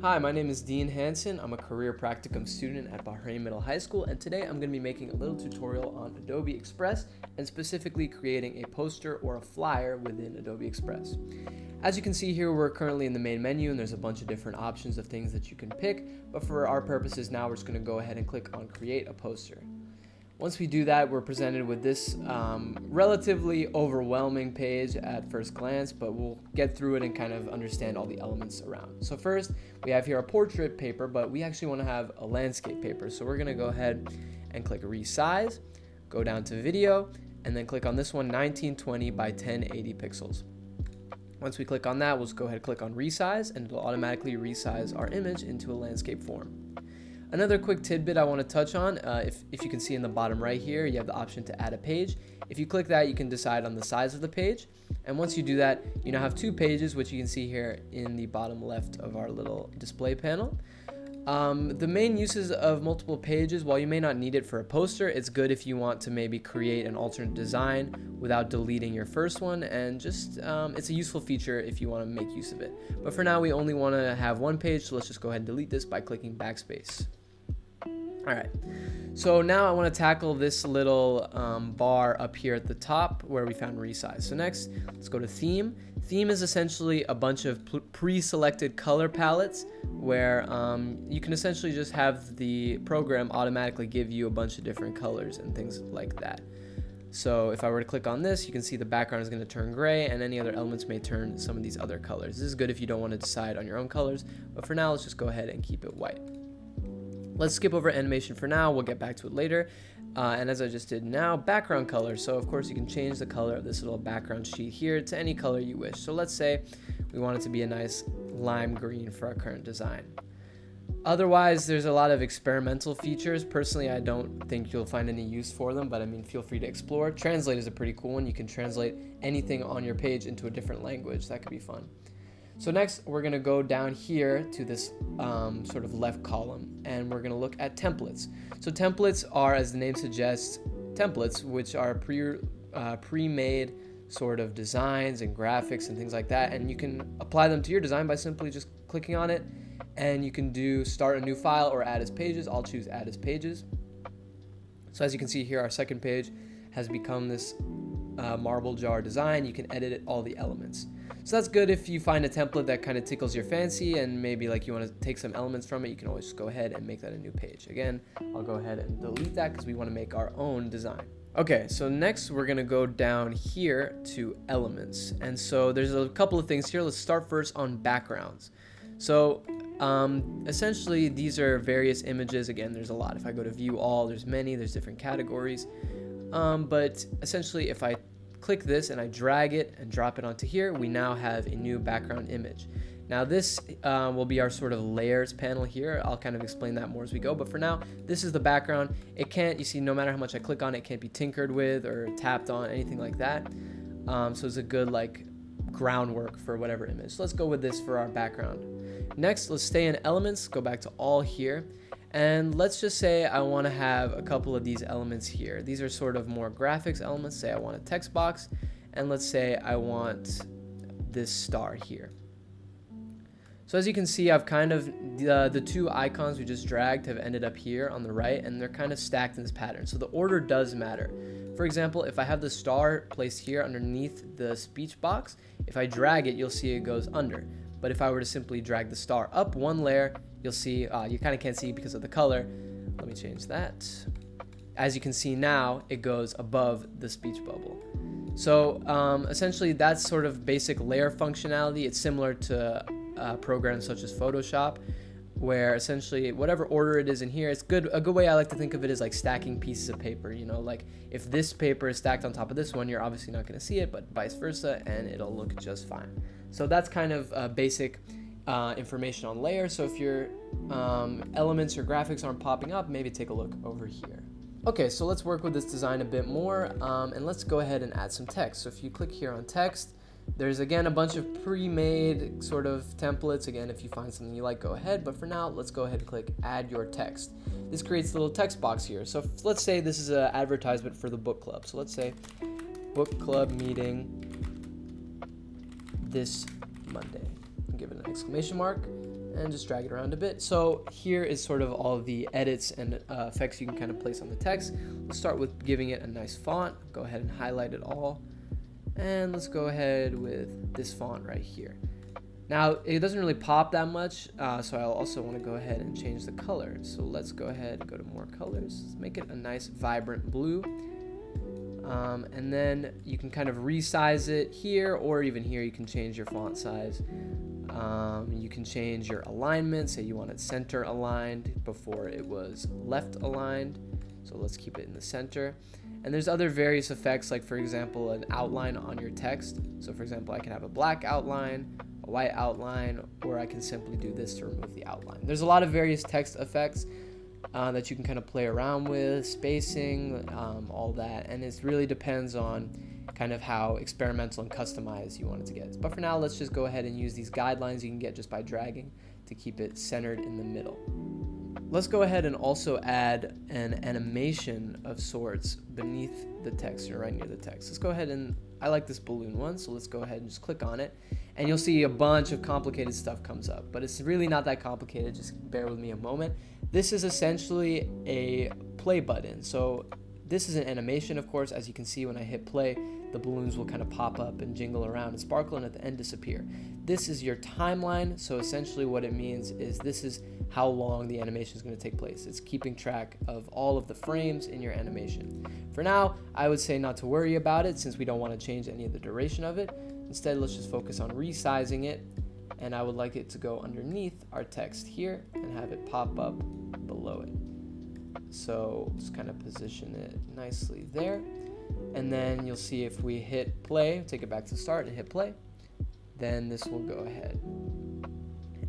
Hi, my name is Dean Hansen. I'm a career practicum student at Bahrain Middle High School, and today I'm going to be making a little tutorial on Adobe Express and specifically creating a poster or a flyer within Adobe Express. As you can see here, we're currently in the main menu and there's a bunch of different options of things that you can pick, but for our purposes now we're just going to go ahead and click on Create a Poster. Once we do that, we're presented with this relatively overwhelming page at first glance, but we'll get through it and kind of understand all the elements around. So first, we have here a portrait paper, but we actually want to have a landscape paper. So we're going to go ahead and click Resize, go down to Video, and then click on this one, 1920 by 1080 pixels. Once we click on that, we'll just go ahead and click on Resize, and it'll automatically resize our image into a landscape form. Another quick tidbit I want to touch on, if you can see in the bottom right here, you have the option to add a page. If you click that, you can decide on the size of the page. And once you do that, you now have two pages, which you can see here in the bottom left of our little display panel. The main uses of multiple pages, while you may not need it for a poster, it's good if you want to maybe create an alternate design without deleting your first one, and just it's a useful feature if you want to make use of it. But for now, we only want to have one page, so let's just go ahead and delete this by clicking backspace. Alright, so now I want to tackle this little bar up here at the top where we found resize. So next, let's go to theme. Theme is essentially a bunch of pre-selected color palettes where you can essentially just have the program automatically give you a bunch of different colors and things like that. So if I were to click on this, you can see the background is going to turn gray and any other elements may turn some of these other colors. This is good if you don't want to decide on your own colors, but for now, let's just go ahead and keep it white. Let's skip over animation for now, we'll get back to it later. And as I just did now, background color. So of course you can change the color of this little background sheet here to any color you wish. So let's say we want it to be a nice lime green for our current design. Otherwise, there's a lot of experimental features. Personally, I don't think you'll find any use for them, but I mean, feel free to explore. Translate is a pretty cool one. You can translate anything on your page into a different language. That could be fun. So next, we're going to go down here to this sort of left column, and we're going to look at templates. So templates are, as the name suggests, templates, which are pre-made sort of designs and graphics and things like that, and you can apply them to your design by simply just clicking on it, and you can do start a new file or add as pages. I'll choose add as pages. So as you can see here, our second page has become this marble jar design. You can edit all the elements. So that's good if you find a template that kind of tickles your fancy and maybe like you want to take some elements from it. You can always just go ahead and make that a new page. Again, I'll go ahead and delete that because we want to make our own design. Okay, so next we're going to go down here to elements. And so there's a couple of things here. Let's start first on backgrounds. So essentially these are various images. Again, there's a lot. If I go to view all, there's many, there's different categories. But essentially if I click this and I drag it and drop it onto here, we now have a new background image. Now this will be our sort of layers panel here. I'll kind of explain that more as we go, but for now, this is the background. It can't, you see, no matter how much I click on it, it can't be tinkered with or tapped on, anything like that. So it's a good like groundwork for whatever image. So let's go with this for our background. Next, let's stay in elements, go back to all here. And let's just say I want to have a couple of these elements here. These are sort of more graphics elements. Say I want a text box, and let's say I want this star here. So as you can see, I've kind of, the two icons we just dragged have ended up here on the right, and they're kind of stacked in this pattern. So the order does matter. For example, if I have the star placed here underneath the speech box, if I drag it, you'll see it goes under. But if I were to simply drag the star up one layer, you'll see, you kind of can't see because of the color. Let me change that. As you can see now, it goes above the speech bubble. So essentially that's sort of basic layer functionality. It's similar to programs such as Photoshop, where essentially whatever order it is in here, it's good. A good way I like to think of it is like stacking pieces of paper. You know, like if this paper is stacked on top of this one, you're obviously not going to see it, but vice versa, and it'll look just fine. So that's kind of basic information on layers. So if your elements or graphics aren't popping up, maybe take a look over here. Okay, so let's work with this design a bit more, and let's go ahead and add some text. So if you click here on text, there's again a bunch of pre-made sort of templates. Again, if you find something you like, go ahead, but for now, let's go ahead and click add your text. This creates a little text box here. So let's say this is an advertisement for the book club. So let's say book club meeting this Monday. Give it an exclamation mark, and just drag it around a bit. So here is sort of all the edits and effects you can kind of place on the text. Let's start with giving it a nice font. Go ahead and highlight it all. And let's go ahead with this font right here. Now, it doesn't really pop that much, so I'll also want to go ahead and change the color. So let's go ahead and go to more colors. Let's make it a nice vibrant blue. And then you can kind of resize it here, or even here you can change your font size. You can change your alignment. Say you want it center aligned, before it was left aligned. So let's keep it in the center. And there's other various effects, like for example, an outline on your text. So for example, I can have a black outline, a white outline, or I can simply do this to remove the outline. There's a lot of various text effects that you can kind of play around with, spacing, all that, and it really depends on kind of how experimental and customized you want it to get. But for now, let's just go ahead and use these guidelines you can get just by dragging to keep it centered in the middle. Let's go ahead and also add an animation of sorts beneath the text or right near the text. Let's go ahead and, I like this balloon one, so let's go ahead and just click on it, and you'll see a bunch of complicated stuff comes up, but it's really not that complicated. Just bear with me a moment. This is essentially a play button. So this is an animation, of course. As you can see, when I hit play, the balloons will kind of pop up and jingle around and sparkle, and at the end disappear. This is your timeline. So essentially what it means is this is how long the animation is going to take place. It's keeping track of all of the frames in your animation. For now, I would say not to worry about it, since we don't want to change any of the duration of it. Instead, let's just focus on resizing it, and I would like it to go underneath our text here and have it pop up below it. So just kind of position it nicely there, and then you'll see if we hit play, take it back to start and hit play, then this will go ahead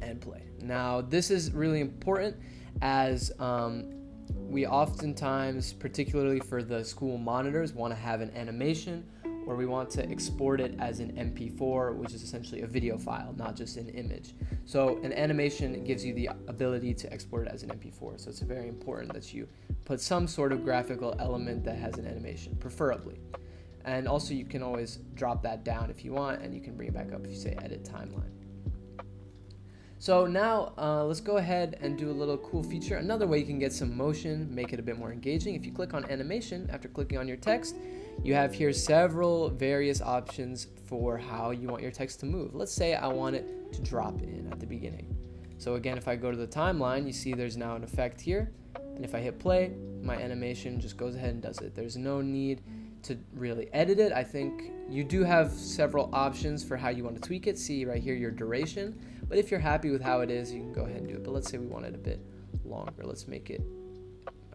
and play. Now this is really important, as we oftentimes, particularly for the school monitors, want to have an animation, or we want to export it as an MP4, which is essentially a video file, not just an image. So an animation gives you the ability to export it as an MP4. So it's very important that you put some sort of graphical element that has an animation, preferably. And also you can always drop that down if you want, and you can bring it back up if you say edit timeline. So now let's go ahead and do a little cool feature. Another way you can get some motion, make it a bit more engaging. If you click on animation after clicking on your text, you have here several various options for how you want your text to move. Let's say I want it to drop in at the beginning. So again, if I go to the timeline, you see there's now an effect here. And if I hit play, my animation just goes ahead and does it. There's no need to really edit it. I think you do have several options for how you want to tweak it. See right here your duration. But if you're happy with how it is, you can go ahead and do it. But let's say we want it a bit longer. Let's make it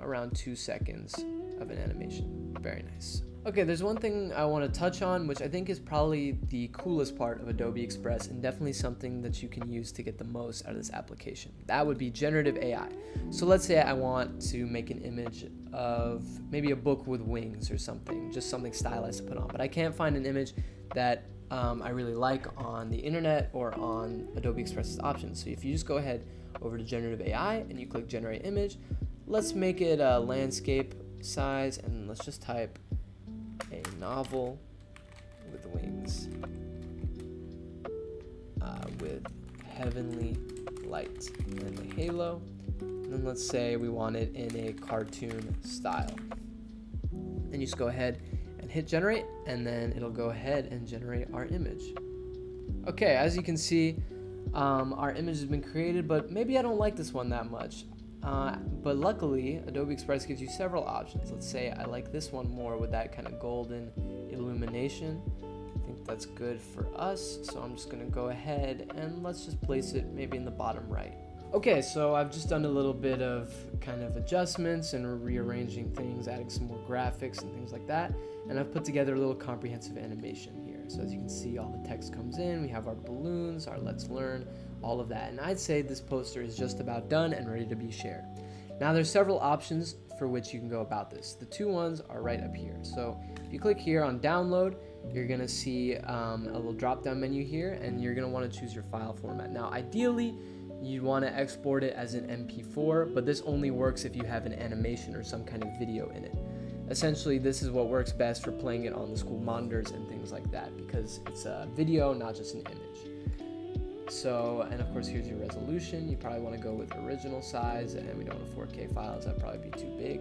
around 2 seconds of an animation. Very nice. Okay, there's one thing I want to touch on, which I think is probably the coolest part of Adobe Express, and definitely something that you can use to get the most out of this application. That would be generative AI. So let's say I want to make an image of maybe a book with wings or something, just something stylized to put on, but I can't find an image that I really like on the internet or on Adobe Express's options. So if you just go ahead over to generative AI and you click generate image, let's make it a landscape size, and let's just type a novel with wings with heavenly light and a halo, and then let's say we want it in a cartoon style, and you just go ahead and hit generate, and then it'll go ahead and generate our image. Okay, as you can see, our image has been created, but maybe I don't like this one that much. But luckily, Adobe Express gives you several options. Let's say I like this one more with that kind of golden illumination. I think that's good for us. So I'm just going to go ahead and let's just place it maybe in the bottom right. Okay, so I've just done a little bit of kind of adjustments and rearranging things, adding some more graphics and things like that. And I've put together a little comprehensive animation here. So as you can see, all the text comes in. We have our balloons, our let's learn, all of that. And I'd say this poster is just about done and ready to be shared. Now there's several options for which you can go about this. The two ones are right up here. So if you click here on download, you're gonna see a little drop down menu here, and you're gonna wanna choose your file format. Now ideally, you wanna export it as an MP4, but this only works if you have an animation or some kind of video in it. Essentially, this is what works best for playing it on the school monitors and things like that, because it's a video, not just an image. So, and of course, here's your resolution. You probably want to go with original size, and we don't have 4K files, that'd probably be too big.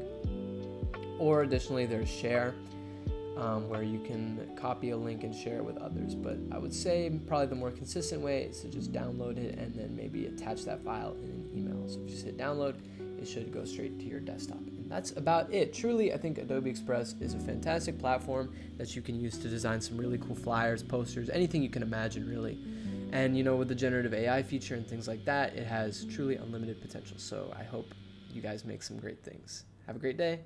Or additionally, there's share, where you can copy a link and share it with others. But I would say probably the more consistent way is to just download it and then maybe attach that file in an email. So if you just hit download, it should go straight to your desktop. And that's about it. Truly, I think Adobe Express is a fantastic platform that you can use to design some really cool flyers, posters, anything you can imagine, really. And with the generative AI feature and things like that, it has truly unlimited potential. So I hope you guys make some great things. Have a great day.